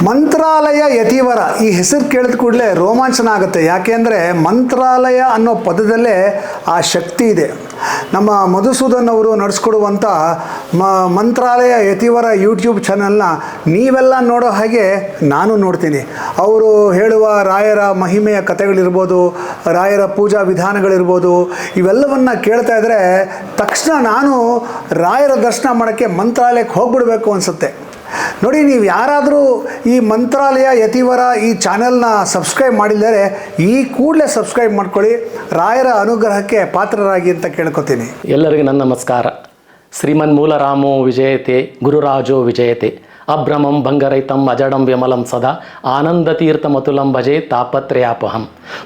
ಮಂತ್ರಾಲಯ ಯತಿವರ ಈ ಹೆಸರು ಕೇಳಿದ ಕೂಡಲೇ ರೋಮಾಂಚನ ಆಗುತ್ತೆ. ಯಾಕೆಂದರೆ ಮಂತ್ರಾಲಯ ಅನ್ನೋ ಪದದಲ್ಲೇ ಆ ಶಕ್ತಿ ಇದೆ. ನಮ್ಮ ಮಧುಸೂದನ್ ಅವರು ನಡೆಸ್ಕೊಡುವಂಥ ಮಂತ್ರಾಲಯ ಯತಿವರ ಯೂಟ್ಯೂಬ್ ಚಾನಲ್ನ ನೀವೆಲ್ಲ ನೋಡೋ ಹಾಗೆ ನಾನು ನೋಡ್ತೀನಿ. ಅವರು ಹೇಳುವ ರಾಯರ ಮಹಿಮೆಯ ಕಥೆಗಳಿರ್ಬೋದು, ರಾಯರ ಪೂಜಾ ವಿಧಾನಗಳಿರ್ಬೋದು, ಇವೆಲ್ಲವನ್ನು ಕೇಳ್ತಾ ಇದ್ದರೆ ತಕ್ಷಣ ನಾನು ರಾಯರ ದರ್ಶನ ಮಾಡೋಕ್ಕೆ ಮಂತ್ರಾಲಯಕ್ಕೆ ಹೋಗ್ಬಿಡ್ಬೇಕು ಅನಿಸುತ್ತೆ. ನೋಡಿ, ನೀವು ಯಾರಾದರೂ ಈ ಮಂತ್ರಾಲಯ ಯತಿವರ ಈ ಚಾನೆಲ್ನ ಸಬ್ಸ್ಕ್ರೈಬ್ ಮಾಡಿದರೆ ಈ ಕೂಡಲೇ ಸಬ್ಸ್ಕ್ರೈಬ್ ಮಾಡ್ಕೊಳ್ಳಿ, ರಾಯರ ಅನುಗ್ರಹಕ್ಕೆ ಪಾತ್ರರಾಗಿ ಅಂತ ಕೇಳ್ಕೊತೀನಿ. ಎಲ್ಲರಿಗೂ ನನ್ನ ನಮಸ್ಕಾರ. ಶ್ರೀಮನ್ ಮೂಲರಾಮೋ ವಿಜಯತೆ, ಗುರುರಾಜೋ ವಿಜಯತೆ, ಅಭ್ರಮಂ ಭಂಗರಹಿತಂ ಅಜಡಂ ವಿಮಲಂ ಸದಾ ಆನಂದತೀರ್ಥಮತುಲಂ ಭಜೆ ತಾಪತ್ರಯಾಪಹಂ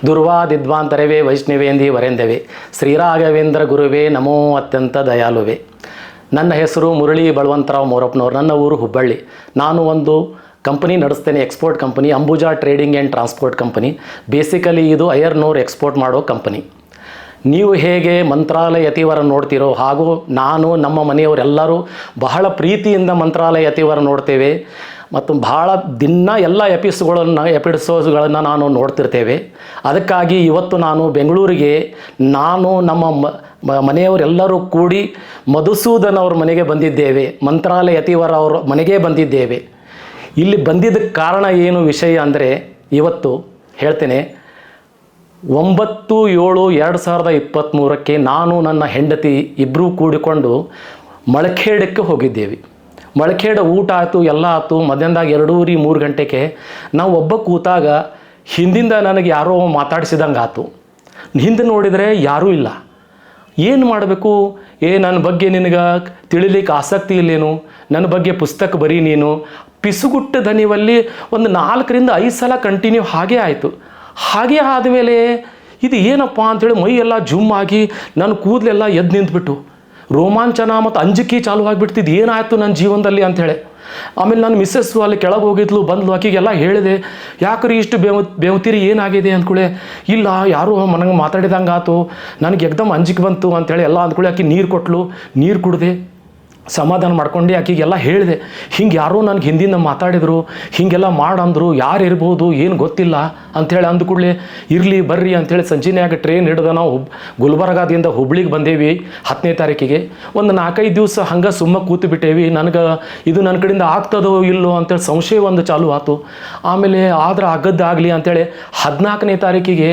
ದುರ್ವಾದಿದ್ವಾಂತರವೇ ವೈಷ್ಣವೇಂದಿ ವರೆಂದವೇ ಶ್ರೀರಾಘವೇಂದ್ರ ಗುರುವೇ ನಮೋ ಅತ್ಯಂತ ದಯಾಳುವೆ. ನನ್ನ ಹೆಸರು ಮುರಳಿ ಬಲವಂತರಾವ್ ಮೋರಪ್ಪನವ್ರು. ನನ್ನ ಊರು ಹುಬ್ಬಳ್ಳಿ. ನಾನು ಒಂದು ಕಂಪನಿ ನಡೆಸ್ತೇನೆ, export company, Ambuja trading and transport company. Basically ಇದು ಐರನ್ನೋರ್ ಎಕ್ಸ್ಪೋರ್ಟ್ ಮಾಡೋ ಕಂಪನಿ. ನೀವು ಹೇಗೆ ಮಂತ್ರಾಲಯ ಯತಿವರ ನೋಡ್ತೀರೋ ಹಾಗೂ ನಾನು, ನಮ್ಮ ಮನೆಯವರೆಲ್ಲರೂ ಬಹಳ ಪ್ರೀತಿಯಿಂದ ಮಂತ್ರಾಲಯ ಯತಿವರ ನೋಡ್ತೇವೆ ಮತ್ತು ಭಾಳ ದಿನ ಎಲ್ಲ ಎಪಿಸೋಡ್ಸ್ಗಳನ್ನು ನಾನು ನೋಡ್ತಿರ್ತೇವೆ. ಅದಕ್ಕಾಗಿ ಇವತ್ತು ನಾನು ಬೆಂಗಳೂರಿಗೆ ನಮ್ಮ ಮನೆಯವರೆಲ್ಲರೂ ಕೂಡಿ ಮಧುಸೂದನ್ ಅವ್ರ ಮನೆಗೆ ಬಂದಿದ್ದೇವೆ. ಮಂತ್ರಾಲಯ ಯತಿವರ ಅವ್ರ ಮನೆಗೆ ಬಂದಿದ್ದೇವೆ. ಇಲ್ಲಿ ಬಂದಿದ್ದಕ್ಕೆ ಕಾರಣ ಏನು ವಿಷಯ ಅಂದರೆ ಇವತ್ತು ಹೇಳ್ತೇನೆ. 9/7/2023 ನಾನು ನನ್ನ ಹೆಂಡತಿ ಇಬ್ಬರೂ ಕೂಡಿಕೊಂಡು ಮಳಖೇಡಕ್ಕೆ ಹೋಗಿದ್ದೇವೆ. ಮಳಖೇಡ ಊಟ ಆಯಿತು, ಎಲ್ಲ ಆಯಿತು. ಮಧ್ಯಾಹ್ನದಾಗ 2-3 ಗಂಟೆಗೆ ನಾವು ಒಬ್ಬ ಕೂತಾಗ ಹಿಂದಿಂದ ನನಗೆ ಯಾರೋ ಮಾತಾಡಿಸಿದಂಗೆ ಆಯ್ತು. ಹಿಂದೆ ನೋಡಿದರೆ ಯಾರೂ ಇಲ್ಲ. ಏನು ಮಾಡಬೇಕು? ನನ್ನ ಬಗ್ಗೆ ನಿನಗೆ ತಿಳಿಲಿಕ್ಕೆ ಆಸಕ್ತಿ ಇಲ್ಲೇನು? ನನ್ನ ಬಗ್ಗೆ ಪುಸ್ತಕ ಬರೀ ನೀನು. ಪಿಸುಗುಟ್ಟ ದನಿವಲ್ಲಿ ಒಂದು 4-5 ಸಲ ಕಂಟಿನ್ಯೂ ಹಾಗೇ ಆಯಿತು. ಹಾಗೆ ಆದಮೇಲೆ ಇದು ಏನಪ್ಪ ಅಂಥೇಳಿ ಮೈಯೆಲ್ಲ ಜುಮ್ ಆಗಿ ನನ್ನ ಕೂದಲೆಲ್ಲ ಎದ್ದು ನಿಂತುಬಿಟ್ಟು ರೋಮಾಂಚನ ಮತ್ತು ಅಂಜಿಕೆ ಚಾಲು ಆಗಿಬಿಡ್ತಿದ್ದು. ಏನಾಯಿತು ನನ್ನ ಜೀವನದಲ್ಲಿ ಅಂಥೇಳಿ. ಆಮೇಲೆ ನನ್ನ ಮಿಸ್ಸಸ್ಸು ಅಲ್ಲಿ ಕೆಳಗೆ ಹೋಗಿದ್ಲು, ಬಂದ್ಲು. ಆಕೆಗೆಲ್ಲ ಹೇಳಿದೆ, ಯಾಕ್ರಿ ಇಷ್ಟು ಬೇವ್ತೀರಿ, ಏನಾಗಿದೆ ಅಂದ್ಕೊಳ್ಳೆ. ಇಲ್ಲ, ಯಾರು ನನಗೆ ಮಾತಾಡಿದಂಗೆ ಆಯ್ತು, ನನಗೆ ಎಕ್ದಮ್ ಅಂಜಿಕೆ ಬಂತು ಅಂಥೇಳಿ ಎಲ್ಲ ಅಂದ್ಕೊಳ್ಳಿ. ಆಕೆ ನೀರು ಕೊಟ್ಟಲು, ನೀರು ಕುಡಿದೆ, ಸಮಾಧಾನ ಮಾಡ್ಕೊಂಡು ಆಕೆಗೆಲ್ಲ ಹೇಳಿದೆ. ಹಿಂಗೆ ಯಾರೋ ನನಗೆ ಹಿಂದಿಂದ ಮಾತಾಡಿದರು, ಹೀಗೆಲ್ಲ ಮಾಡಂದರು, ಯಾರು ಇರ್ಬೋದು ಏನು ಗೊತ್ತಿಲ್ಲ ಅಂಥೇಳಿ. ಅಂದ ಕೂಡಲೇ ಇರಲಿ ಬರ್ರಿ ಅಂಥೇಳಿ ಸಂಜೆನ್ಯಾಗ ಟ್ರೈನ್ ಹಿಡ್ದು ನಾವು ಗುಲ್ಬರ್ಗಾದಿಂದ ಹುಬ್ಳಿಗೆ ಬಂದೇವಿ 10ನೇ ತಾರೀಕಿಗೆ. ಒಂದು 4-5 ದಿವಸ ಹಂಗೆ ಸುಮ್ಮ ಕೂತು ಬಿಟ್ಟೇವಿ. ನನಗೆ ಇದು ನನ್ನ ಕಡೆಯಿಂದ ಆಗ್ತದೋ ಇಲ್ಲೋ ಅಂಥೇಳಿ ಸಂಶಯ ಒಂದು ಚಾಲು ಆಯ್ತು. ಆಮೇಲೆ ಆದ್ರೆ ಆಗದ್ದಾಗಲಿ ಅಂಥೇಳಿ 14ನೇ ತಾರೀಕಿಗೆ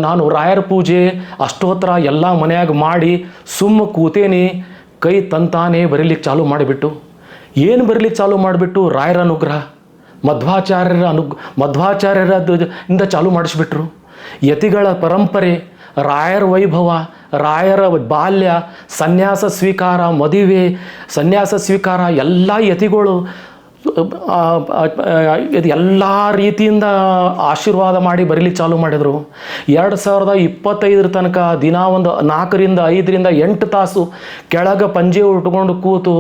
ನಾನು ರಾಯರ ಪೂಜೆ ಅಷ್ಟೋತ್ತರ ಎಲ್ಲ ಮನೆಯಾಗ ಮಾಡಿ ಸುಮ್ಮ ಕೂತೇನಿ. ಕೈ ತಂತಾನೇ ಬರೀಲಿಕ್ಕೆ ಚಾಲು ಮಾಡಿಬಿಟ್ಟು, ಏನು ಬರೀಲಿಕ್ಕೆ ಚಾಲು ಮಾಡಿಬಿಟ್ಟು ರಾಯರ ಅನುಗ್ರಹ ಮಧ್ವಾಚಾರ್ಯರಿಂದ ಚಾಲು ಮಾಡಿಸ್ಬಿಟ್ರು. ಯತಿಗಳ ಪರಂಪರೆ, ರಾಯರ ವೈಭವ, ರಾಯರ ಬಾಲ್ಯ, ಸನ್ಯಾಸ ಸ್ವೀಕಾರ, ಮದುವೆ, ಸನ್ಯಾಸ ಸ್ವೀಕಾರ, ಎಲ್ಲ ಯತಿಗಳು ಇದು ಎಲ್ಲ ರೀತಿಯಿಂದ ಆಶೀರ್ವಾದ ಮಾಡಿ ಬರೀಲಿಕ್ಕೆ ಚಾಲು ಮಾಡಿದರು. 2025 ತನಕ ದಿನ ಒಂದು 4-5 ತಾಸು ಕೆಳಗೆ ಪಂಜೆ ಉಟ್ಕೊಂಡು ಕೂತು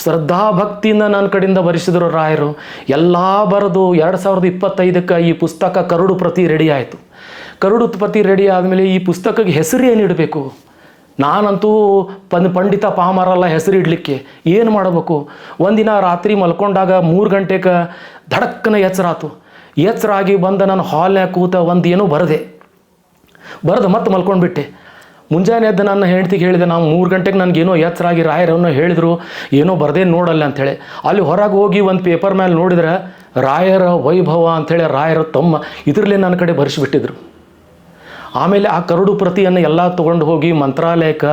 ಶ್ರದ್ಧಾಭಕ್ತಿಯಿಂದ ನನ್ನ ಕಡೆಯಿಂದ ಬರೆಸಿದರು ರಾಯರು. ಎಲ್ಲ ಬರೆದು 2025ಕ್ಕೆ ಈ ಪುಸ್ತಕ ಕರಡು ಪ್ರತಿ ರೆಡಿ ಆಯಿತು. ಕರಡು ಪ್ರತಿ ರೆಡಿ ಆದಮೇಲೆ ಈ ಪುಸ್ತಕಕ್ಕೆ ಹೆಸರು ಏನಿಡಬೇಕು? ನಾನಂತೂ ಪಂಡಿತ ಪಾಮರಲ್ಲ ಹೆಸರು ಇಡಲಿಕ್ಕೆ. ಏನು ಮಾಡಬೇಕು? ಒಂದಿನ ರಾತ್ರಿ ಮಲ್ಕೊಂಡಾಗ 3 ಗಂಟೆಗೆ ಧಡಕ್ಕನ ಎಚ್ಚರಾತು. ಎಚ್ಚರಾಗಿ ಬಂದ ನಾನು ಹಾಲ್ನ್ಯಾಗ ಕೂತ ಏನೋ ಬರೆದು ಮತ್ತೆ ಮಲ್ಕೊಂಡ್ಬಿಟ್ಟೆ. ಮುಂಜಾನೆ ಎದ್ದು ನನ್ನ ಹೆಂಡತಿಗೆ ಹೇಳಿದೆ, ನಾವು 3 ಗಂಟೆಗೆ ನನಗೇನೋ ಎಚ್ಚರಾಗಿ ರಾಯರನ್ನು ಹೇಳಿದರು, ಏನೋ ಬರದೇ ನೋಡಲ್ಲ ಅಂಥೇಳಿ. ಅಲ್ಲಿ ಹೊರಗೆ ಹೋಗಿ ಒಂದು ಪೇಪರ್ ಮೇಲೆ ನೋಡಿದ್ರೆ ರಾಯರ ವೈಭವ ಅಂಥೇಳಿ ರಾಯರು ತಮ್ಮ ಇದರಲ್ಲೇ ನನ್ನ ಕಡೆ ಬರೆಸಿಬಿಟ್ಟಿದ್ರು. ಆಮೇಲೆ ಆ ಕರಡು ಪ್ರತಿಯನ್ನು ಎಲ್ಲ ತೊಗೊಂಡು ಹೋಗಿ ಮಂತ್ರಾಲಯಕ್ಕೆ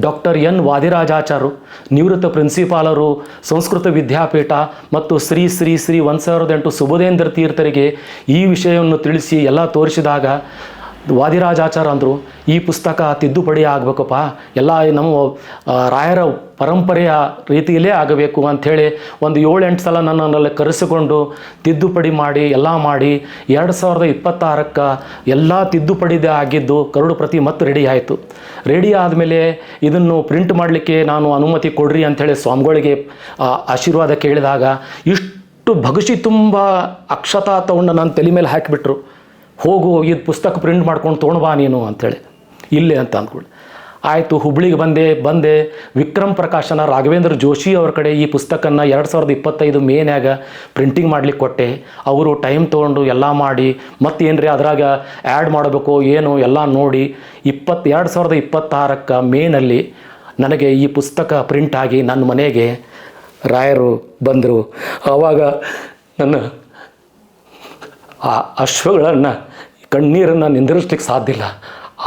ಡಾಕ್ಟರ್ ಎನ್ ವಾದಿರಾಜಾಚಾರ್ಯರು, ನಿವೃತ್ತ ಪ್ರಿನ್ಸಿಪಾಲರು, ಸಂಸ್ಕೃತ ವಿದ್ಯಾಪೀಠ ಮತ್ತು ಶ್ರೀ 1008 ಸುಬುಧೇಂದ್ರ ತೀರ್ಥರಿಗೆ ಈ ವಿಷಯವನ್ನು ತಿಳಿಸಿ ಎಲ್ಲ ತೋರಿಸಿದಾಗ ವಾದಿರಾಜಾಚಾರ್ಯ ಅಂದರು, ಈ ಪುಸ್ತಕ ತಿದ್ದುಪಡಿ ಆಗಬೇಕಪ್ಪ, ಎಲ್ಲ ನಮ್ಮ ರಾಯರ ಪರಂಪರೆಯ ರೀತಿಯಲ್ಲೇ ಆಗಬೇಕು ಅಂಥೇಳಿ ಒಂದು 7-8 ಸಲ ನನ್ನಲ್ಲಿ ಕರೆಸಿಕೊಂಡು ತಿದ್ದುಪಡಿ ಮಾಡಿ ಎಲ್ಲ ಮಾಡಿ 2026ಕ್ಕೆ ಎಲ್ಲ ತಿದ್ದುಪಡಿದೆ ಆಗಿದ್ದು ಕರಡು ಪ್ರತಿ ಮತ್ತೆ ರೆಡಿ ಆಯಿತು. ರೆಡಿ ಆದಮೇಲೆ ಇದನ್ನು ಪ್ರಿಂಟ್ ಮಾಡಲಿಕ್ಕೆ ನಾನು ಅನುಮತಿ ಕೊಡ್ರಿ ಅಂಥೇಳಿ ಸ್ವಾಮಿಗಳಿಗೆ ಆಶೀರ್ವಾದ ಕೇಳಿದಾಗ ಇಷ್ಟು ಭಗಷಿ ತುಂಬ ಅಕ್ಷತಾ ತಗೊಂಡು ನನ್ನ ತಲೆ ಮೇಲೆ ಹಾಕಿಬಿಟ್ರು. ಹೋಗು, ಇದು ಪುಸ್ತಕ ಪ್ರಿಂಟ್ ಮಾಡ್ಕೊಂಡು ತೊಗೊಂಡು ಬಾ ನೀನು ಅಂಥೇಳಿ ಇಲ್ಲೇ ಅಂತ ಅಂದ್ಕೊಳ್ಳಿ. ಆಯಿತು, ಹುಬ್ಳಿಗೆ ಬಂದೆ ವಿಕ್ರಮ್ ಪ್ರಕಾಶನ ರಾಘವೇಂದ್ರ ಜೋಶಿ ಅವ್ರ ಕಡೆ ಈ ಪುಸ್ತಕನ 2025 ಮೇನ್ಯಾಗ ಪ್ರಿಂಟಿಂಗ್ ಮಾಡ್ಲಿಕ್ಕೆ ಕೊಟ್ಟೆ. ಅವರು ಟೈಮ್ ತೊಗೊಂಡು ಎಲ್ಲ ಮಾಡಿ ಮತ್ತೇನು ರೀ ಅದ್ರಾಗ ಆ್ಯಡ್ ಮಾಡಬೇಕು ಏನು ಎಲ್ಲ ನೋಡಿ 2026 ಮೇನಲ್ಲಿ ನನಗೆ ಈ ಪುಸ್ತಕ ಪ್ರಿಂಟ್ ಆಗಿ ನನ್ನ ಮನೆಗೆ ರಾಯರು ಬಂದರು. ಆವಾಗ ನನ್ನ ಆ ಅಶ್ವಗಳನ್ನು ಕಣ್ಣೀರನ್ನು ನಿಂದಿರಿಸ್ಲಿಕ್ಕೆ ಸಾಧ್ಯ ಇಲ್ಲ.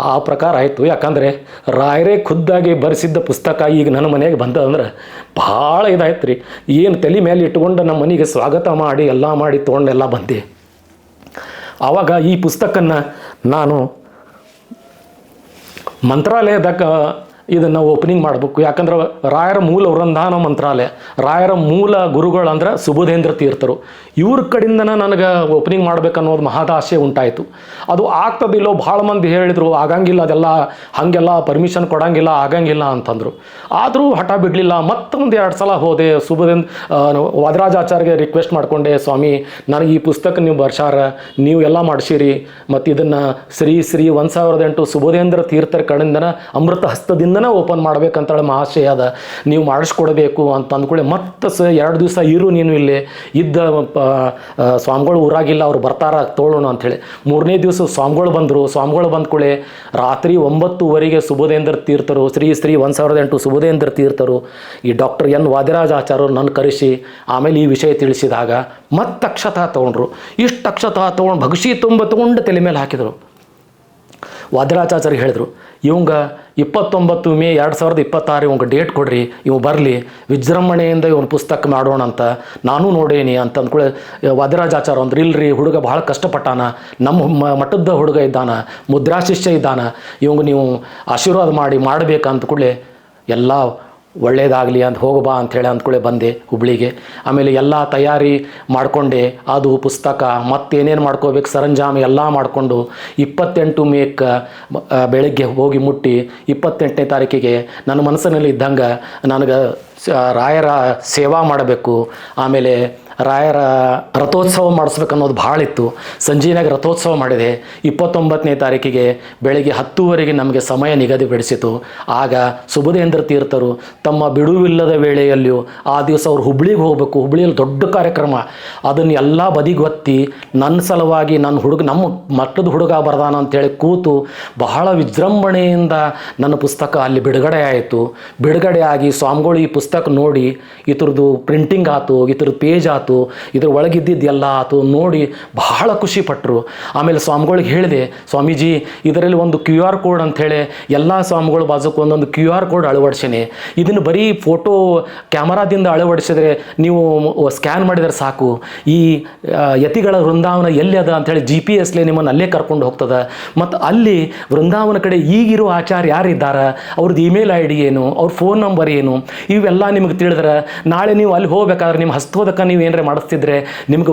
ಆ ಪ್ರಕಾರ ಆಯಿತು. ಯಾಕಂದರೆ ರಾಯರೇ ಖುದ್ದಾಗಿ ಬರೆಸಿದ್ದ ಪುಸ್ತಕ ಈಗ ನನ್ನ ಮನೆಗೆ ಬಂದದಂದ್ರೆ ಭಾಳ ಇದಾಯ್ತು ರೀ. ಏನು ತಲೆ ಮೇಲೆ ಇಟ್ಕೊಂಡು ನಮ್ಮ ಮನೆಗೆ ಸ್ವಾಗತ ಮಾಡಿ ಎಲ್ಲ ಮಾಡಿ ತೊಗೊಂಡೆಲ್ಲ ಬಂದೆ. ಆವಾಗ ಈ ಪುಸ್ತಕನ ನಾನು ಮಂತ್ರಾಲಯದಾಗ ಇದನ್ನು ಓಪನಿಂಗ್ ಮಾಡಬೇಕು. ಯಾಕಂದ್ರೆ ರಾಯರ ಮೂಲ ವೃಂದಾವನ ಮಂತ್ರಾಲಯ, ರಾಯರ ಮೂಲ ಗುರುಗಳು ಅಂದ್ರೆ ಸುಬೋಧೇಂದ್ರ ತೀರ್ಥರು. ಇವ್ರ ಕಡೆಯಿಂದನ ನನಗೆ ಓಪನಿಂಗ್ ಮಾಡ್ಬೇಕನ್ನೋದು ಮಹದಾಶೆ ಉಂಟಾಯಿತು. ಅದು ಆಗ್ತದಿಲ್ಲೋ ಭಾಳ ಮಂದಿ ಹೇಳಿದರು, ಆಗಂಗಿಲ್ಲ, ಅದೆಲ್ಲ ಹಾಗೆಲ್ಲ ಪರ್ಮಿಷನ್ ಕೊಡೋಂಗಿಲ್ಲ, ಆಗಂಗಿಲ್ಲ ಅಂತಂದರು. ಆದರೂ ಹಠ ಬಿಡಲಿಲ್ಲ. ಮತ್ತೊಂದು 2 ಸಲ ಹೋದೆ. ವಾದರಾಜಾಚಾರ್ಯಗೆ ರಿಕ್ವೆಸ್ಟ್ ಮಾಡಿಕೊಂಡೆ, ಸ್ವಾಮಿ ನನಗೆ ಈ ಪುಸ್ತಕ ನೀವು ಬರ್ಸಾರ, ನೀವು ಎಲ್ಲ ಮಾಡಿಸಿರಿ, ಮತ್ತು ಇದನ್ನು ಶ್ರೀ 1008 ಸುಬೋಧೇಂದ್ರ ತೀರ್ಥರ ಕಡೆಯಿಂದನ ಅಮೃತ ಹಸ್ತದಿಂದ ಓಪನ್ ಮಾಡ್ಬೇಕಂತೇಳಿ ಮಹಾಶಯ ಅದ, ನೀವು ಮಾಡಿಸ್ಕೊಡ್ಬೇಕು ಅಂತ ಅಂದ್ಕೊಳ್ಳಿ. ಮತ್ತೆ 2 ದಿವಸ ಇರು ನೀನು ಇಲ್ಲಿ ಇದ್ದ, ಸ್ವಾಮಿಗಳು ಊರಾಗಿಲ್ಲ, ಅವ್ರು ಬರ್ತಾರ ತೋಳೋಣ ಅಂಥೇಳಿ. 3ನೇ ದಿವಸ ಸ್ವಾಮಿಗಳು ಬಂದರು. ಸ್ವಾಮಿಗಳು ಬಂದ್ಕೊಳ್ಳಿ ರಾತ್ರಿ 9:30 ಸುಬೋಧೇಂದ್ರ ತೀರ್ಥರು, ಶ್ರೀ 1008 ಸುಬೋಧೇಂದ್ರ ತೀರ್ಥರು, ಈ ಡಾಕ್ಟರ್ ಎನ್ ವಾದಿರಾಜಾಚಾರ್ಯರು ನನ್ನ ಕರೆಸಿ ಆಮೇಲೆ ಈ ವಿಷಯ ತಿಳಿಸಿದಾಗ ಮತ್ತೆ ಅಕ್ಷತಾ ತೊಗೊಂಡ್ರು. ಇಷ್ಟು ಅಕ್ಷತಾ ತೊಗೊಂಡು ಭಗಶಿ ತೊಗೊಂಡು ತಲೆ ಮೇಲೆ ಹಾಕಿದರು. ವಾದಿರಾಜಾಚಾರ್ಯ ಹೇಳಿದರು, ಇವಂಗ 29 ಮೇ 2026 ಇವಂಗೆ ಡೇಟ್ ಕೊಡ್ರಿ, ಇವ್ ಬರಲಿ, ವಿಜೃಂಭಣೆಯಿಂದ ಇವನು ಪುಸ್ತಕ ಮಾಡೋಣ ಅಂತ ನಾನು ನೋಡೇನಿ ಅಂತ ಅಂದ್ಕೊಳ್ಳಿ. ವಾದಿರಾಜಾಚಾರ್ಯ ಅಂದ್ರೆ ಇಲ್ರಿ, ಹುಡುಗ ಭಾಳ ಕಷ್ಟಪಟ್ಟಾನ, ನಮ್ಮ ಮಠದ ಹುಡುಗ ಇದ್ದಾನ, ಮುದ್ರಾ ಶಿಷ್ಯ ಇದ್ದಾನ, ಇವಂಗೆ ನೀವು ಆಶೀರ್ವಾದ ಮಾಡಬೇಕು ಅಂದ್ಕೊಳ್ಳಿ. ಎಲ್ಲ ಒಳ್ಳೇದಾಗಲಿ ಅಂತ ಹೋಗಬಾ ಅಂಥೇಳಿ ಅಂದ್ಕೊಳ್ಳಿ ಬಂದೆ ಹುಬ್ಳಿಗೆ. ಆಮೇಲೆ ಎಲ್ಲ ತಯಾರಿ ಮಾಡಿಕೊಂಡೆ. ಅದು ಪುಸ್ತಕ ಮತ್ತೇನೇನು ಮಾಡ್ಕೋಬೇಕು ಸರಂಜಾಮಿ ಎಲ್ಲ ಮಾಡಿಕೊಂಡು 28 ಮೇಕ್ಕೆ ಬೆಳಗ್ಗೆ ಹೋಗಿ ಮುಟ್ಟಿ 28ನೇ ತಾರೀಕಿಗೆ ನನ್ನ ಮನಸ್ಸಿನಲ್ಲಿ ಇದ್ದಂಗೆ ನನಗೆ ರಾಯರ ಸೇವಾ ಮಾಡಬೇಕು, ಆಮೇಲೆ ರಾಯರ ರಥೋತ್ಸವ ಮಾಡಿಸ್ಬೇಕನ್ನೋದು ಭಾಳ ಇತ್ತು. ಸಂಜೆನಾಗ ರಥೋತ್ಸವ ಮಾಡಿದೆ. 29ನೇ ತಾರೀಕಿಗೆ ಬೆಳಗ್ಗೆ 10:00 ನಮಗೆ ಸಮಯ ನಿಗದಿಪಡಿಸಿತು. ಆಗ ಸುಬೋಧೇಂದ್ರ ತೀರ್ಥರು ತಮ್ಮ ಬಿಡುವಿಲ್ಲದ ವೇಳೆಯಲ್ಲಿಯೂ ಆ ದಿವಸ ಅವ್ರು ಹುಬ್ಳಿಗೆ ಹೋಗಬೇಕು, ಹುಬ್ಳಿಯಲ್ಲಿ ದೊಡ್ಡ ಕಾರ್ಯಕ್ರಮ, ಅದನ್ನು ಎಲ್ಲ ಬದಿಗೊತ್ತಿ ನನ್ನ ಸಲುವಾಗಿ ನಮ್ಮ ಮಟ್ಟದ ಹುಡುಗ ಬರ್ದಾನ ಅಂತೇಳಿ ಕೂತು ಬಹಳ ವಿಜೃಂಭಣೆಯಿಂದ ನನ್ನ ಪುಸ್ತಕ ಅಲ್ಲಿ ಬಿಡುಗಡೆ ಆಯಿತು. ಬಿಡುಗಡೆ ಆಗಿ ಸ್ವಾಮಿಗಳು ಈ ಪುಸ್ತಕ ನೋಡಿ ಇದ್ರದ್ದು ಪ್ರಿಂಟಿಂಗ್ ಆಯ್ತು, ಇದ್ರದ್ದು ಪೇಜ್ ಆಯ್ತು, ಇದ್ರ ಒಳಗಿದ್ದಿದ್ದು ಎಲ್ಲ ಆಯ್ತು ನೋಡಿ ಬಹಳ ಖುಷಿ ಪಟ್ಟರು. ಆಮೇಲೆ ಸ್ವಾಮಿಗಳಿಗೆ ಹೇಳಿದೆ, ಸ್ವಾಮೀಜಿ ಇದರಲ್ಲಿ ಒಂದು QR ಕೋಡ್ ಅಂಥೇಳಿ ಎಲ್ಲ ಸ್ವಾಮಿಗಳು ಬಾಜುಕ್ಕೆ ಒಂದೊಂದು QR ಕೋಡ್ ಅಳವಡಿಸೇನೆ. ಇದನ್ನು ಬರೀ ಫೋಟೋ ಕ್ಯಾಮರಾದಿಂದ ಅಳವಡಿಸಿದ್ರೆ ನೀವು ಸ್ಕ್ಯಾನ್ ಮಾಡಿದರೆ ಸಾಕು, ಈ ಯತಿಗಳ ವೃಂದಾವನ ಎಲ್ಲಿ ಅದ ಅಂಥೇಳಿ GPS ನಿಮ್ಮನ್ನು ಅಲ್ಲೇ ಕರ್ಕೊಂಡು ಹೋಗ್ತದೆ. ಮತ್ತು ಅಲ್ಲಿ ವೃಂದಾವನ ಕಡೆ ಈಗಿರೋ ಆಚಾರ್ಯ ಯಾರಿದ್ದಾರೆ, ಅವ್ರದ್ದು ಇಮೇಲ್ ID ಏನು, ಅವ್ರ ಫೋನ್ ನಂಬರ್ ಏನು, ಇವೆಲ್ಲ ನಿಮಗೆ ತಿಳಿದ್ರೆ ನಾಳೆ ನೀವು ಅಲ್ಲಿ ಹೋಗ್ಬೇಕಾದ್ರೆ ನಿಮ್ಮ ಹಸ್ತೋದಕ ನೀವು ಏನರೇ ಮಾಡಿಸ್ತಿದ್ರೆ ನಿಮ್ಗೆ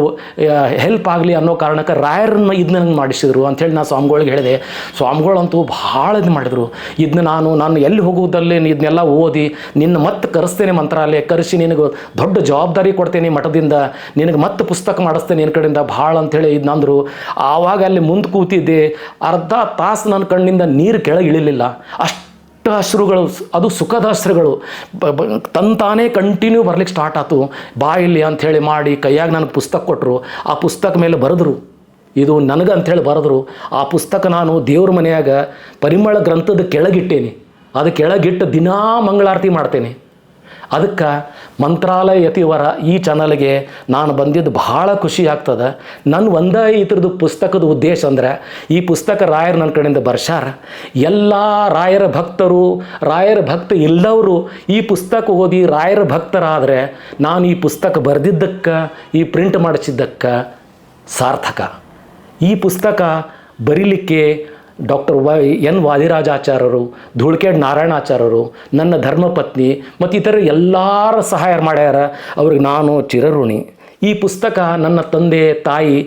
ಹೆಲ್ಪ್ ಆಗಲಿ ಅನ್ನೋ ಕಾರಣಕ್ಕೆ ರಾಯರನ್ನ ಇದನ್ನ ಮಾಡಿಸಿದ್ರು ಅಂಥೇಳಿ ನಾನು ಸ್ವಾಮಿಗಳಿಗೆ ಹೇಳಿದೆ. ಸ್ವಾಮಿಗಳಂತೂ ಭಾಳ ಇದು ಮಾಡಿದರು. ಇದನ್ನ ನಾನು ಎಲ್ಲಿ ಹೋಗುವುದಲ್ಲಿ ಇದನ್ನೆಲ್ಲ ಓದಿ ನಿನ್ನ ಮತ್ತೆ ಕರೆಸ್ತೇನೆ, ಮಂತ್ರಾಲಯ ಕರೆಸಿ ನಿನಗೆ ದೊಡ್ಡ ಜವಾಬ್ದಾರಿ ಕೊಡ್ತೇನೆ ಮಠದಿಂದ, ನಿನಗೆ ಮತ್ತೆ ಪುಸ್ತಕ ಮಾಡಿಸ್ತೇನೆ ನಿನ್ನ ಕಡೆಯಿಂದ ಭಾಳ ಅಂಥೇಳಿ ಇದನ್ನಂದರು. ಆವಾಗ ಅಲ್ಲಿ ಮುಂದೆ ಕೂತಿದ್ದೆ, ಅರ್ಧ ತಾಸು ನನ್ನ ಕಣ್ಣಿಂದ ನೀರು ಕೆಳಗೆ ಇಳಿಲಿಲ್ಲ. ಅಷ್ಟು ಅಶ್ರುಗಳು, ಅದು ಸುಖದ ಅಶ್ರುಗಳು ತಂತಾನೇ ಕಂಟಿನ್ಯೂ ಬರ್ಲಿಕ್ಕೆ ಸ್ಟಾರ್ಟ್ ಆಯ್ತು. ಬಾ ಇಲ್ಲಿ ಅಂಥೇಳಿ ಮಾಡಿ ಕೈಯಾಗ ನನಗೆ ಪುಸ್ತಕ ಕೊಟ್ಟರು. ಆ ಪುಸ್ತಕ ಮೇಲೆ ಬರೆದ್ರು, ಇದು ನನಗೆ ಅಂಥೇಳಿ ಬರೆದ್ರು. ಆ ಪುಸ್ತಕ ನಾನು ದೇವ್ರ ಮನೆಯಾಗ ಪರಿಮಳ ಗ್ರಂಥದ ಕೆಳಗಿಟ್ಟೇನೆ. ಅದು ಕೆಳಗಿಟ್ಟು ದಿನಾ ಮಂಗಳಾರತಿ ಮಾಡ್ತೇನೆ. ಅದಕ್ಕೆ ಮಂತ್ರಾಲಯ ಯತಿವರ ಈ ಚಾನಲ್ಗೆ ನಾನು ಬಂದಿದ್ದು ಭಾಳ ಖುಷಿ ಆಗ್ತದೆ. ನನ್ನ ಇದ್ರದ್ದು ಪುಸ್ತಕದ ಉದ್ದೇಶ ಅಂದ್ರೆ ಈ ಪುಸ್ತಕ ರಾಯರು ನನ್ನ ಕಡೆಯಿಂದ ಬರ್ಸಾರ. ಎಲ್ಲ ರಾಯರ ಭಕ್ತರು, ರಾಯರ ಭಕ್ತ ಇಲ್ಲವರು ಈ ಪುಸ್ತಕ ಓದಿ ರಾಯರ ಭಕ್ತರಾದರೆ ನಾನು ಈ ಪುಸ್ತಕ ಬರೆದಿದ್ದಕ್ಕೆ, ಈ ಪ್ರಿಂಟ್ ಮಾಡಿಸಿದ್ದಕ್ಕೆ ಸಾರ್ಥಕ. ಈ ಪುಸ್ತಕ ಬರೀಲಿಕ್ಕೆ ಡಾಕ್ಟರ್ ಎನ್ ವಾದಿರಾಜಾಚಾರ್ಯರು, ಧೂಳ್ಕೇಡ್ ನಾರಾಯಣಾಚಾರ್ಯರು, ನನ್ನ ಧರ್ಮಪತ್ನಿ ಮತ್ತು ಇತರ ಎಲ್ಲರ ಸಹಾಯ ಮಾಡ್ಯಾರ. ಅವ್ರಿಗೆ ನಾನು ಚಿರಋಣಿ. ಈ ಪುಸ್ತಕ ನನ್ನ ತಂದೆ ತಾಯಿ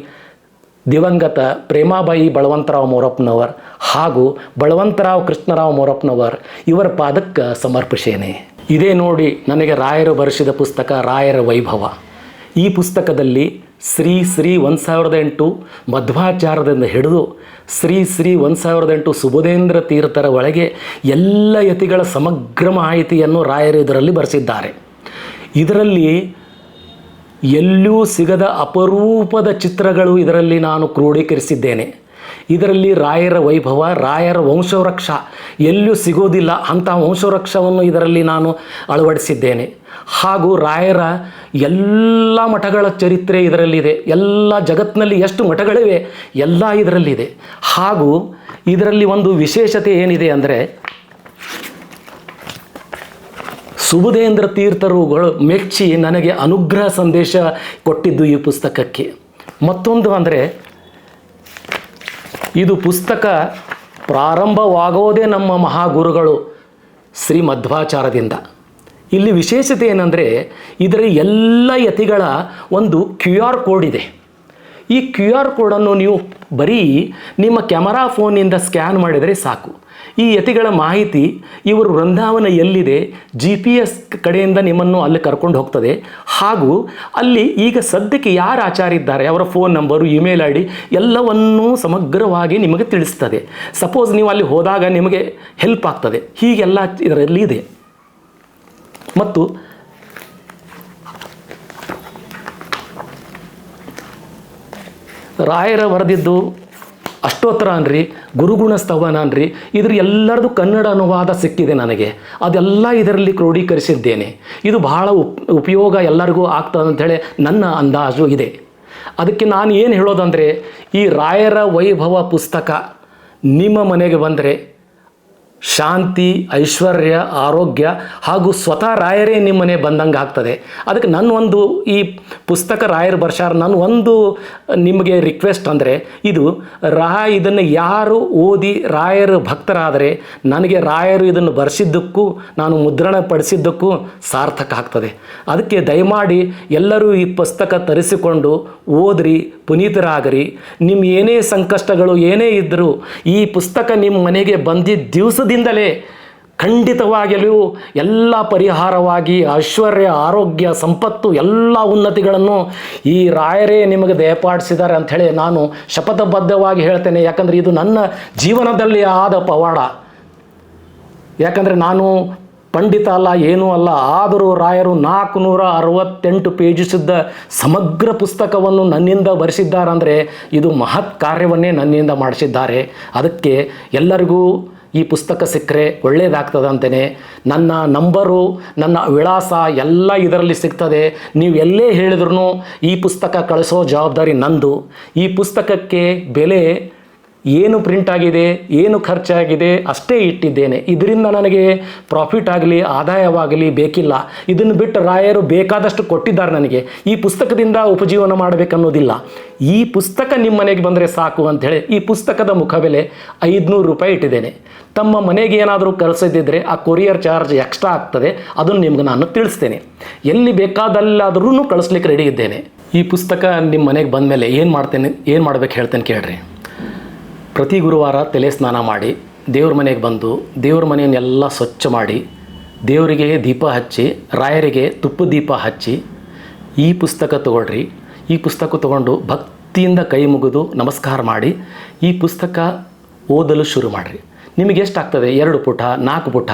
ದಿವಂಗತ ಪ್ರೇಮಾಬಾಯಿ ಬಳವಂತರಾವ್ ಮೋರಪ್ಪನವರ್ ಹಾಗೂ ಬಳವಂತರಾವ್ ಕೃಷ್ಣರಾವ್ ಮೋರಪ್ಪನವರ್ ಇವರ ಪಾದಕ್ಕೆ ಸಮರ್ಪಿಸೇನೆ. ಇದೇ ನೋಡಿ ನನಗೆ ರಾಯರು ಬರೆಸಿದ ಪುಸ್ತಕ ರಾಯರ ವೈಭವ. ಈ ಪುಸ್ತಕದಲ್ಲಿ ಶ್ರೀ 1008 ಮಧ್ವಾಚಾರ್ಯದಿಂದ ಹಿಡಿದು ಶ್ರೀ 1008 ಸುಬುಧೇಂದ್ರ ತೀರ್ಥರ ಒಳಗೆ ಎಲ್ಲ ಯತಿಗಳ ಸಮಗ್ರ ಮಾಹಿತಿಯನ್ನು ರಾಯರು ಇದರಲ್ಲಿ ಬರೆಸಿದ್ದಾರೆ. ಇದರಲ್ಲಿ ಎಲ್ಲೂ ಸಿಗದ ಅಪರೂಪದ ಚಿತ್ರಗಳು ಇದರಲ್ಲಿ ನಾನು ಕ್ರೋಢೀಕರಿಸಿದ್ದೇನೆ. ಇದರಲ್ಲಿ ರಾಯರ ವೈಭವ, ರಾಯರ ವಂಶವೃಕ್ಷ ಎಲ್ಲೂ ಸಿಗೋದಿಲ್ಲ ಅಂಥ ವಂಶವೃಕ್ಷವನ್ನು ಇದರಲ್ಲಿ ನಾನು ಅಳವಡಿಸಿದ್ದೇನೆ. ಹಾಗೂ ರಾಯರ ಎಲ್ಲ ಮಠಗಳ ಚರಿತ್ರೆ ಇದರಲ್ಲಿದೆ. ಎಲ್ಲ ಜಗತ್ತಿನಲ್ಲಿ ಎಷ್ಟು ಮಠಗಳಿವೆ ಎಲ್ಲ ಇದರಲ್ಲಿದೆ. ಹಾಗೂ ಇದರಲ್ಲಿ ಒಂದು ವಿಶೇಷತೆ ಏನಿದೆ ಅಂದರೆ, ಸುಬುಧೇಂದ್ರ ತೀರ್ಥರುಗಳು ಮೆಚ್ಚಿ ನನಗೆ ಅನುಗ್ರಹ ಸಂದೇಶ ಕೊಟ್ಟಿದ್ದು ಈ ಪುಸ್ತಕಕ್ಕೆ. ಮತ್ತೊಂದು ಅಂದರೆ, ಇದು ಪುಸ್ತಕ ಪ್ರಾರಂಭವಾಗೋದೇ ನಮ್ಮ ಮಹಾಗುರುಗಳು ಶ್ರೀ ಮಧ್ವಾಚಾರ್ಯದಿಂದ. ಇಲ್ಲಿ ವಿಶೇಷತೆ ಏನಂದರೆ, ಇದರ ಎಲ್ಲ ಯತಿಗಳ ಒಂದು QR ಕೋಡ್ ಇದೆ. ಈ QR ಕೋಡನ್ನು ನೀವು ಬರೀ ನಿಮ್ಮ ಕ್ಯಾಮರಾ ಫೋನಿಂದ ಸ್ಕ್ಯಾನ್ ಮಾಡಿದರೆ ಸಾಕು. ಈ ಯತಿಗಳ ಮಾಹಿತಿ, ಇವರು ವೃಂದಾವನ ಎಲ್ಲಿದೆ, GPS ಕಡೆಯಿಂದ ನಿಮ್ಮನ್ನು ಅಲ್ಲಿ ಕರ್ಕೊಂಡು ಹೋಗ್ತದೆ. ಹಾಗೂ ಅಲ್ಲಿ ಈಗ ಸದ್ಯಕ್ಕೆ ಯಾರು ಆಚಾರ್ಯ ಇದ್ದಾರೆ, ಅವರ ಫೋನ್ ನಂಬರು, ಇಮೇಲ್ ID ಎಲ್ಲವನ್ನೂ ಸಮಗ್ರವಾಗಿ ನಿಮಗೆ ತಿಳಿಸ್ತದೆ. ಸಪೋಸ್ ನೀವು ಅಲ್ಲಿ ಹೋದಾಗ ನಿಮಗೆ ಹೆಲ್ಪ್ ಆಗ್ತದೆ. ಹೀಗೆಲ್ಲ ಇದರಲ್ಲಿ ಇದೆ. ಮತ್ತು ರಾಯರ ಬರೆದಿದ್ದು ಅಷ್ಟೋತ್ತರ ಅನ್ರಿ, ಗುರುಗುಣ ಸ್ತವನ ಅನ್ರಿ, ಇದ್ರ ಎಲ್ಲರದು ಕನ್ನಡ ಅನುವಾದ ಸಿಕ್ಕಿದೆ ನನಗೆ. ಅದೆಲ್ಲ ಇದರಲ್ಲಿ ಕ್ರೋಢೀಕರಿಸಿದ್ದೇನೆ. ಇದು ಬಹಳ ಉಪಯೋಗ ಎಲ್ಲರಿಗೂ ಆಗ್ತದೆ ಅಂಥೇಳಿ ನನ್ನ ಅಂದಾಜು ಇದೆ. ಅದಕ್ಕೆ ನಾನು ಏನು ಹೇಳೋದಂದರೆ, ಈ ರಾಯರ ವೈಭವ ಪುಸ್ತಕ ನಿಮ್ಮ ಮನೆಗೆ ಬಂದರೆ ಶಾಂತಿ, ಐಶ್ವರ್ಯ, ಆರೋಗ್ಯ ಹಾಗೂ ಸ್ವತಃ ರಾಯರೇ ನಿಮ್ಮ ಮನೆ ಬಂದಂಗೆ ಆಗ್ತದೆ. ಅದಕ್ಕೆ ನನ್ನ ಒಂದು ಈ ಪುಸ್ತಕ ರಾಯರು ಬರ್ಷಾರ ನನ್ನ ಒಂದು ನಿಮಗೆ ರಿಕ್ವೆಸ್ಟ್ ಅಂದರೆ, ಇದನ್ನು ಯಾರು ಓದಿ ರಾಯರು ಭಕ್ತರಾದರೆ ನನಗೆ ರಾಯರು ಇದನ್ನು ಬರೆಸಿದ್ದಕ್ಕೂ ನಾನು ಮುದ್ರಣ ಪಡಿಸಿದ್ದಕ್ಕೂ ಸಾರ್ಥಕ ಆಗ್ತದೆ. ಅದಕ್ಕೆ ದಯಮಾಡಿ ಎಲ್ಲರೂ ಈ ಪುಸ್ತಕ ತರಿಸಿಕೊಂಡು ಓದ್ರಿ, ಪುನೀತರಾಗರಿ. ನಿಮ್ಮ ಏನೇ ಸಂಕಷ್ಟಗಳು ಏನೇ ಇದ್ದರೂ ಈ ಪುಸ್ತಕ ನಿಮ್ಮ ಮನೆಗೆ ಬಂದಿದ್ದ ದಿವಸದಿಂದಲೇ ಖಂಡಿತವಾಗಿಯೂ ಎಲ್ಲ ಪರಿಹಾರವಾಗಿ ಐಶ್ವರ್ಯ, ಆರೋಗ್ಯ, ಸಂಪತ್ತು ಎಲ್ಲ ಉನ್ನತಿಗಳನ್ನು ಈ ರಾಯರೇ ನಿಮಗೆ ದಯಪಾಡಿಸಿದ್ದಾರೆ ಅಂಥೇಳಿ ನಾನು ಶಪಥಬದ್ಧವಾಗಿ ಹೇಳ್ತೇನೆ. ಯಾಕಂದರೆ ಇದು ನನ್ನ ಜೀವನದಲ್ಲಿ ಆದ ಪವಾಡ. ಯಾಕಂದರೆ ನಾನು ಪಂಡಿತ ಅಲ್ಲ, ಏನೂ ಅಲ್ಲ. ಆದರೂ ರಾಯರು 468 ಪೇಜಿಸಿದ್ದ ಸಮಗ್ರ ಪುಸ್ತಕವನ್ನು ನನ್ನಿಂದ ಬರೆಸಿದ್ದಾರಂದರೆ ಇದು ಮಹತ್ ಕಾರ್ಯವನ್ನೇ ನನ್ನಿಂದ ಮಾಡಿಸಿದ್ದಾರೆ. ಅದಕ್ಕೆ ಎಲ್ಲರಿಗೂ ಈ ಪುಸ್ತಕ ಸಿಕ್ಕರೆ ಒಳ್ಳೆಯದಾಗ್ತದೆ ಅಂತಲೇ ನನ್ನ ನಂಬರು, ನನ್ನ ವಿಳಾಸ ಎಲ್ಲ ಇದರಲ್ಲಿ ಸಿಗ್ತದೆ. ನೀವು ಎಲ್ಲೇ ಹೇಳಿದ್ರೂ ಈ ಪುಸ್ತಕ ಕಳಿಸೋ ಜವಾಬ್ದಾರಿ ನಂದು. ಈ ಪುಸ್ತಕಕ್ಕೆ ಬೆಲೆ ಏನು ಪ್ರಿಂಟ್ ಆಗಿದೆ, ಏನು ಖರ್ಚಾಗಿದೆ ಅಷ್ಟೇ ಇಟ್ಟಿದ್ದೇನೆ. ಇದರಿಂದ ನನಗೆ ಪ್ರಾಫಿಟ್ ಆಗಲಿ, ಆದಾಯವಾಗಲಿ ಬೇಕಿಲ್ಲ. ಇದನ್ನು ಬಿಟ್ಟು ರಾಯರು ಬೇಕಾದಷ್ಟು ಕೊಟ್ಟಿದ್ದಾರೆ ನನಗೆ. ಈ ಪುಸ್ತಕದಿಂದ ಉಪಜೀವನ ಮಾಡಬೇಕನ್ನೋದಿಲ್ಲ. ಈ ಪುಸ್ತಕ ನಿಮ್ಮ ಮನೆಗೆ ಬಂದರೆ ಸಾಕು ಅಂಥೇಳಿ ಈ ಪುಸ್ತಕದ ಮುಖಬೆಲೆ 500 ರೂಪಾಯಿ ಇಟ್ಟಿದ್ದೇನೆ. ತಮ್ಮ ಮನೆಗೆ ಏನಾದರೂ ಕಳಿಸದಿದ್ದರೆ ಆ ಕೊರಿಯರ್ ಚಾರ್ಜ್ ಎಕ್ಸ್ಟ್ರಾ ಆಗ್ತದೆ, ಅದನ್ನು ನಿಮ್ಗೆ ನಾನು ತಿಳಿಸ್ತೇನೆ. ಎಲ್ಲಿ ಬೇಕಾದಲ್ಲಾದ್ರೂ ಕಳಿಸ್ಲಿಕ್ಕೆ ರೆಡಿ ಇದ್ದೇನೆ. ಈ ಪುಸ್ತಕ ನಿಮ್ಮ ಮನೆಗೆ ಬಂದ ಮೇಲೆ ಏನು ಮಾಡ್ಬೇಕು ಹೇಳ್ತೇನೆ ಕೇಳ್ರಿ. ಪ್ರತಿ ಗುರುವಾರ ತಲೆ ಸ್ನಾನ ಮಾಡಿ ದೇವ್ರ ಮನೆಗೆ ಬಂದು ದೇವ್ರ ಮನೆಯನ್ನೆಲ್ಲ ಸ್ವಚ್ಛ ಮಾಡಿ ದೇವರಿಗೆ ದೀಪ ಹಚ್ಚಿ ರಾಯರಿಗೆ ತುಪ್ಪ ದೀಪ ಹಚ್ಚಿ ಈ ಪುಸ್ತಕ ತೊಗೊಳ್ರಿ. ಈ ಪುಸ್ತಕ ತೊಗೊಂಡು ಭಕ್ತಿಯಿಂದ ಕೈ ಮುಗಿದು ನಮಸ್ಕಾರ ಮಾಡಿ ಈ ಪುಸ್ತಕ ಓದಲು ಶುರು ಮಾಡಿರಿ. ನಿಮಗೆ ಎಷ್ಟಾಗ್ತದೆ 2 ಪುಟ 4 ಪುಟ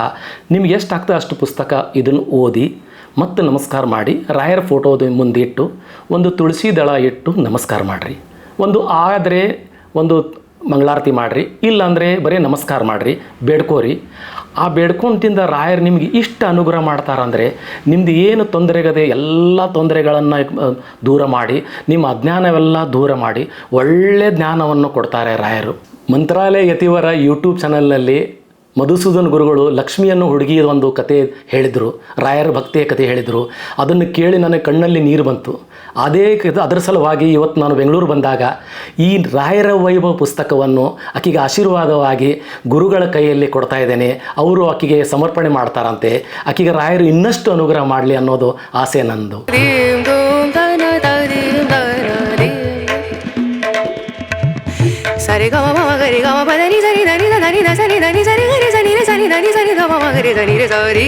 ನಿಮಗೆ ಎಷ್ಟಾಗ್ತದೆ ಅಷ್ಟು ಪುಸ್ತಕ ಇದನ್ನು ಓದಿ ಮತ್ತು ನಮಸ್ಕಾರ ಮಾಡಿ ರಾಯರ ಫೋಟೋದ ಮುಂದಿಟ್ಟು ಒಂದು ತುಳಸಿ ದಳ ಇಟ್ಟು ನಮಸ್ಕಾರ ಮಾಡಿರಿ. ಒಂದು ಮಂಗಳಾರತಿ ಮಾಡಿರಿ, ಇಲ್ಲಾಂದರೆ ಬರೀ ನಮಸ್ಕಾರ ಮಾಡಿರಿ, ಬೇಡ್ಕೋರಿ. ಆ ಬೇಡ್ಕೊಂತಿಂದ ರಾಯರು ನಿಮಗೆ ಇಷ್ಟು ಅನುಗ್ರಹ ಮಾಡ್ತಾರಂದರೆ ನಿಮ್ಮದು ಏನು ತೊಂದರೆಗದೆ ಎಲ್ಲ ತೊಂದರೆಗಳನ್ನು ದೂರ ಮಾಡಿ ನಿಮ್ಮ ಅಜ್ಞಾನವೆಲ್ಲ ದೂರ ಮಾಡಿ ಒಳ್ಳೆಯ ಜ್ಞಾನವನ್ನು ಕೊಡ್ತಾರೆ ರಾಯರು. ಮಂತ್ರಾಲಯ ಯತಿವರ ಯೂಟ್ಯೂಬ್ ಚಾನಲ್ನಲ್ಲಿ ಮಧುಸೂದನ್ ಗುರುಗಳು ಲಕ್ಷ್ಮಿಯನ್ನು ಹುಡುಗಿಯ ಒಂದು ಕತೆ ಹೇಳಿದರು, ರಾಯರ ಭಕ್ತಿಯ ಕತೆ ಹೇಳಿದರು. ಅದನ್ನು ಕೇಳಿ ನನಗೆ ಕಣ್ಣಲ್ಲಿ ನೀರು ಬಂತು. ಅದರ ಸಲುವಾಗಿ ಇವತ್ತು ನಾನು ಬೆಂಗಳೂರು ಬಂದಾಗ ಈ ರಾಯರ ವೈಭವ ಪುಸ್ತಕವನ್ನು ಆಕೆಗೆ ಆಶೀರ್ವಾದವಾಗಿ ಗುರುಗಳ ಕೈಯಲ್ಲಿ ಕೊಡ್ತಾ ಇದ್ದೇನೆ. ಅವರು ಆಕೆಗೆ ಸಮರ್ಪಣೆ ಮಾಡ್ತಾರಂತೆ. ಆಕೆಗೆ ರಾಯರು ಇನ್ನಷ್ಟು ಅನುಗ್ರಹ ಮಾಡಲಿ ಅನ್ನೋದು ಆಸೆ ನಂದು. ಸರಿ ಗಮ ಮಮ ಗರಿ ಗಮ ಪದ ನಿ ಸರಿ ಧನಿ ಧನಿ ಧ ಸರಿ ಧನಿ ಸರಿ ಗರಿ ಸನಿ ರೆ ಸನಿ ಧನಿ ಸರಿ ಗಮ ಮಮ ಗರಿ ಧನಿ ರೆ ಸರಿ